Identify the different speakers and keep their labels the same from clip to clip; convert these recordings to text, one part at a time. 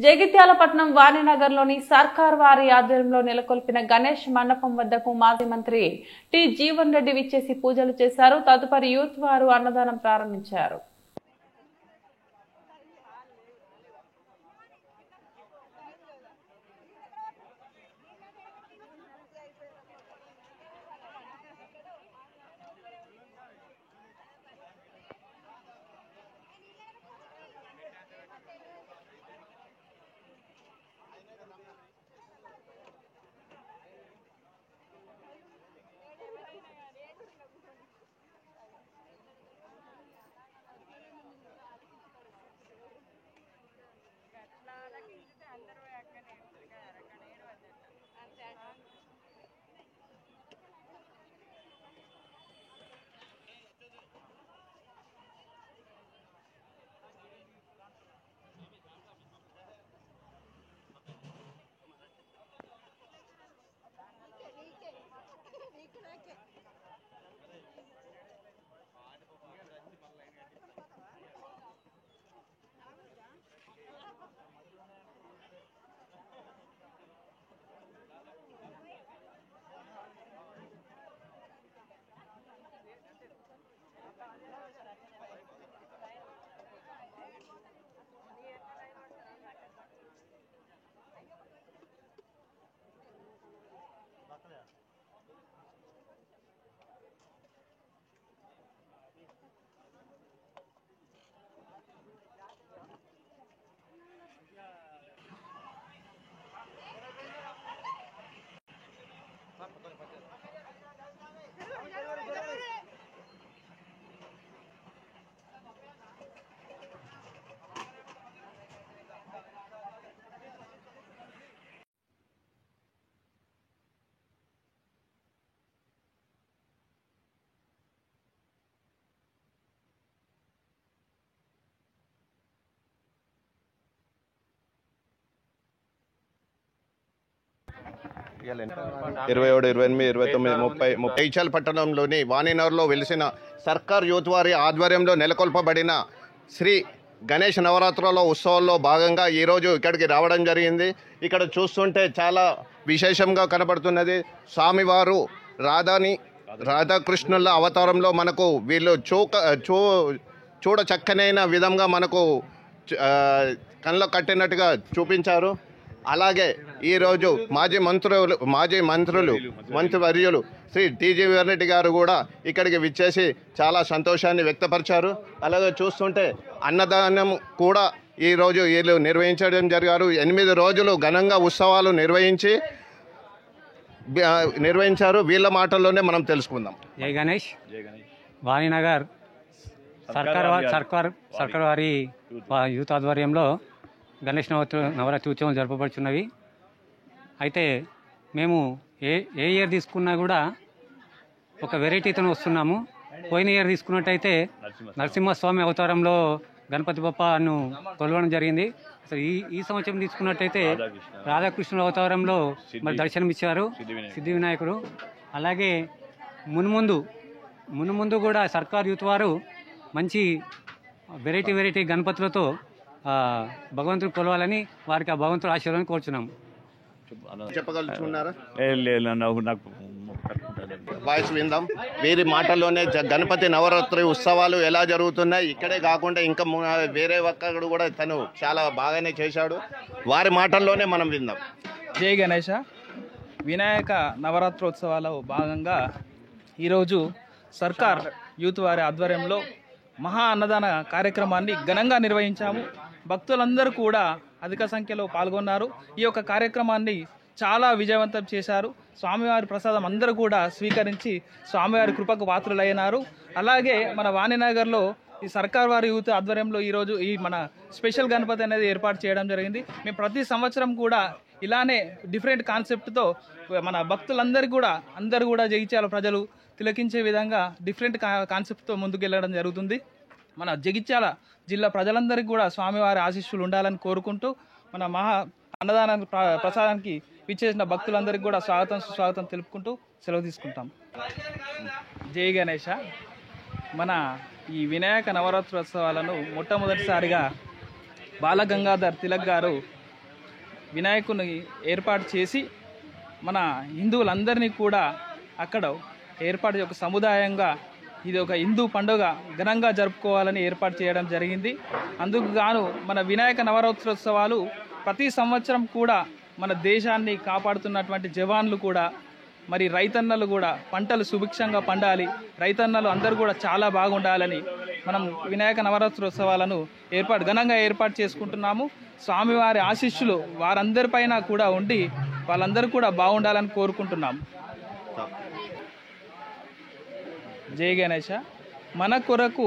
Speaker 1: జగిత్యాల పట్టణం వాణినగర్లోని సర్కార్ వారి ఆధ్వర్యంలో నెలకొల్పిన గణేష్ మండపం వద్దకు మాజీ మంత్రి టి జీవన్ రెడ్డి విచ్చేసి పూజలు చేశారు. తదుపరి యూత్ వారు అన్నదానం ప్రారంభించారు.
Speaker 2: జగిత్యాల పట్టణంలోని వాణినగర్లో వెలిసిన సర్కార్ యూత్ వారి ఆధ్వర్యంలో నెలకొల్పబడిన శ్రీ గణేష్ నవరాత్రుల ఉత్సవాల్లో భాగంగా ఈరోజు ఇక్కడికి రావడం జరిగింది. ఇక్కడ చూస్తుంటే చాలా విశేషంగా కనబడుతున్నది. స్వామివారు రాధాకృష్ణుల అవతారంలో మనకు వీళ్ళు చూడ చక్కనైన విధంగా మనకు కళ్ళ కట్టినట్టుగా చూపించారు. అలాగే ఈరోజు మంత్రివర్యులు శ్రీ టి జీవన్ రెడ్డి గారు కూడా ఇక్కడికి విచ్చేసి చాలా సంతోషాన్ని వ్యక్తపరిచారు. అలాగే చూస్తుంటే అన్నదానం కూడా ఈరోజు వీళ్ళు నిర్వహించడం జరిగారు. 8 రోజులు ఘనంగా ఉత్సవాలు నిర్వహించారు. వీళ్ళ మాటల్లోనే మనం తెలుసుకుందాం.
Speaker 3: జై గణేష్. వాణినగర్ సర్కార్ వారి యూత్ ఆధ్వర్యంలో గణేష్ నవరాత్రి ఉత్సవం జరపబడుచున్నవి. అయితే మేము ఏ ఇయర్ తీసుకున్నా కూడా ఒక వెరైటీతో వస్తున్నాము. పోయిన ఇయర్ తీసుకున్నట్టయితే నరసింహస్వామి అవతారంలో గణపతి బప్పను కొలవడం జరిగింది. అసలు ఈ సంవత్సరం తీసుకున్నట్టయితే రాధాకృష్ణుల అవతారంలో మరి దర్శనమిచ్చారు సిద్ధి వినాయకుడు. అలాగే మున్ముందు కూడా సర్కార్ యూత్ వారు మంచి వెరైటీ గణపతులతో భగవంతుడు కొలవాలని వారికి ఆ భగవంతుడు ఆశీర్వాదం కోరుచున్నాం.
Speaker 2: చెప్పగలుగుతున్నారా? వాయిస్ విందాం. వీరి మాటల్లోనే గణపతి నవరాత్రి ఉత్సవాలు ఎలా జరుగుతున్నాయి, ఇక్కడే కాకుండా ఇంకా వేరే ఒక్కడు కూడా తను చాలా బాగానే చేశాడు. వారి మాటల్లోనే మనం విందాం.
Speaker 4: జై గణేష. వినాయక నవరాత్రోత్సవాల భాగంగా ఈరోజు సర్కార్ యూత్ వారి ఆధ్వర్యంలో మహా అన్నదాన కార్యక్రమాన్ని ఘనంగా నిర్వహించాము. భక్తులందరూ కూడా అధిక సంఖ్యలో పాల్గొన్నారు. ఈ యొక్క కార్యక్రమాన్ని చాలా విజయవంతం చేశారు. స్వామివారి ప్రసాదం అందరూ కూడా స్వీకరించి స్వామివారి కృపకు పాత్రులైనారు. అలాగే మన వాణినగర్లో ఈ సర్కార్ వారి యూత్ ఆధ్వర్యంలో ఈరోజు ఈ మన స్పెషల్ గణపతి అనేది ఏర్పాటు చేయడం జరిగింది. మేము ప్రతి సంవత్సరం కూడా ఇలానే డిఫరెంట్ కాన్సెప్ట్తో మన భక్తులందరూ కూడా జగిత్యాల ప్రజలు తిలకించే విధంగా డిఫరెంట్ కాన్సెప్ట్తో ముందుకెళ్ళడం జరుగుతుంది. మన జగిత్యాల జిల్లా ప్రజలందరికీ కూడా స్వామివారి ఆశీస్సులు ఉండాలని కోరుకుంటూ మన మహా అన్నదాన ప్రసాదానికి విచ్చేసిన భక్తులందరికీ కూడా సుస్వాగతం తెలుపుకుంటూ సెలవు తీసుకుంటాం. జై గణేష. మన ఈ వినాయక నవరాత్రోత్సవాలను మొట్టమొదటిసారిగా బాలగంగాధర్ తిలక్ గారు వినాయకుని ఏర్పాటు చేసి మన హిందువులందరినీ కూడా అక్కడ ఏర్పాటు ఒక సముదాయంగా ఇది ఒక హిందూ పండుగ ఘనంగా జరుపుకోవాలని ఏర్పాటు చేయడం జరిగింది. అందుకు గాను మన వినాయక నవరాత్రోత్సవాలు ప్రతి సంవత్సరం కూడా మన దేశాన్ని కాపాడుతున్నటువంటి జవాన్లు కూడా మరి రైతన్నలు కూడా పంటలు సుభిక్షంగా పండాలి, రైతన్నలు అందరూ కూడా చాలా బాగుండాలని మనం వినాయక నవరాత్రోత్సవాలను ఘనంగా ఏర్పాటు చేసుకుంటున్నాము. స్వామివారి ఆశీస్సులు వారందరిపైన కూడా ఉండి వాళ్ళందరూ కూడా బాగుండాలని కోరుకుంటున్నాము. జై గణేష. మన కొరకు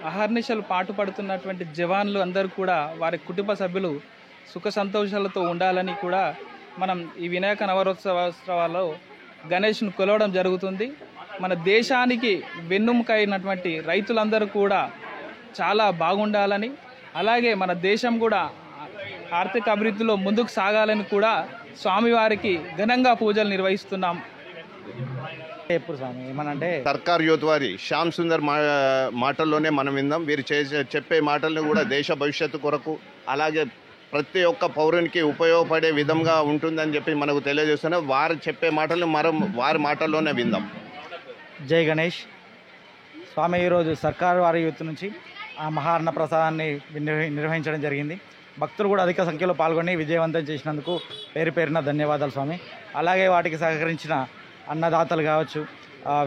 Speaker 4: అహర్నిశలు పాటుపడుతున్నటువంటి జవాన్లు అందరూ కూడా వారి కుటుంబ సభ్యులు సుఖ సంతోషాలతో ఉండాలని కూడా మనం ఈ వినాయక నవరోత్సవాల్లో గణేష్ను కొలవడం జరుగుతుంది. మన దేశానికి వెన్నుముక అయినటువంటి రైతులందరూ కూడా చాలా బాగుండాలని, అలాగే మన దేశం కూడా ఆర్థిక అభివృద్ధిలో ముందుకు సాగాలని కూడా స్వామివారికి ఘనంగా పూజలు నిర్వహిస్తున్నాం.
Speaker 5: ఎప్పుడు స్వామి ఏమనంటే
Speaker 2: సర్కార్ యూత్ వారి శ్యామ్ సుందర్ మాటల్లోనే మనం విందాం. వీరు చెప్పే మాటలను కూడా దేశ భవిష్యత్తు కొరకు అలాగే ప్రతి ఒక్క పౌరునికి ఉపయోగపడే విధంగా ఉంటుందని చెప్పి మనకు తెలియజేస్తున్నా. వారు చెప్పే మాటలను వారి మాటల్లోనే విందాం.
Speaker 5: జై గణేష్. స్వామి ఈరోజు సర్కారు వారి యూత్ నుంచి ఆ మహాన్న ప్రసాదాన్ని నిర్వహించడం జరిగింది. భక్తులు కూడా అధిక సంఖ్యలో పాల్గొని విజయవంతం చేసినందుకు పేరు పేరున ధన్యవాదాలు స్వామి. అలాగే వాటికి సహకరించిన అన్నదాతలు కావచ్చు,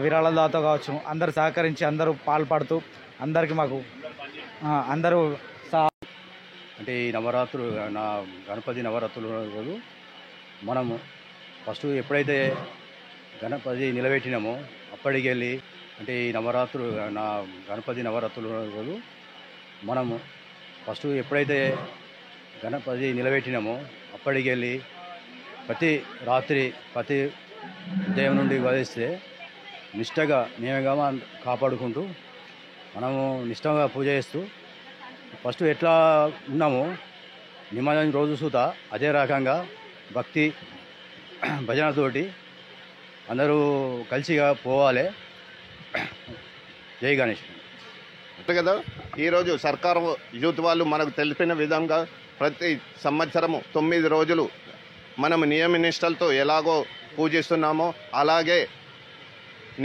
Speaker 5: విరాళ దాత కావచ్చు, అందరూ సహకరించి అందరూ పాల్పడుతూ అందరికీ మాకు అందరూ
Speaker 6: అంటే ఈ నవరాత్రులు గణపతి నవరాత్రులు రోజు మనము ఫస్ట్ ఎప్పుడైతే గణపతి నిలబెట్టినామో అప్పటికి వెళ్ళి అంటే ఈ నవరాత్రులు గణపతి నవరాత్రులు రోజు మనము ఫస్ట్ ఎప్పుడైతే గణపతి నిలబెట్టినామో అప్పటికి వెళ్ళి ప్రతి రాత్రి ప్రతి ఉదయం నుండి వదిలిస్తే నిష్టగా నియమంగా కాపాడుకుంటూ మనము నిష్టంగా పూజ చేస్తూ ఫస్ట్ ఎట్లా ఉన్నామో నిమజ్జనం రోజు సూత అదే రకంగా భక్తి భజనతోటి అందరూ కలిసిగా పోవాలి. జై గణేష్.
Speaker 2: అంతే కదా, ఈరోజు సర్కారు యూత్ వాళ్ళు మనకు తెలిపిన విధంగా ప్రతి సంవత్సరము 9 రోజులు మనం నియమనిష్టలతో ఎలాగో పూజిస్తున్నామో అలాగే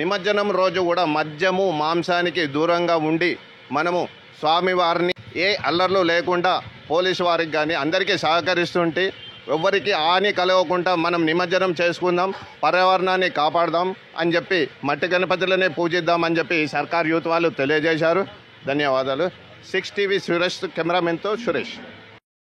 Speaker 2: నిమజ్జనం రోజు కూడా మద్యము మాంసానికి దూరంగా ఉండి మనము స్వామివారిని ఏ అల్లర్లు లేకుండా పోలీసు వారికి కానీ అందరికీ సహకరిస్తుంటే ఎవ్వరికి హాని కలగకుండా మనం నిమజ్జనం చేసుకుందాం, పర్యావరణాన్ని కాపాడదాం అని చెప్పి మట్టి గణపతులనే పూజిద్దామని చెప్పి సర్కార్ యూత్ వాళ్ళు తెలియజేశారు. ధన్యవాదాలు. 6 టీవీ సురేష్ కెమెరామెన్తో సురేష్.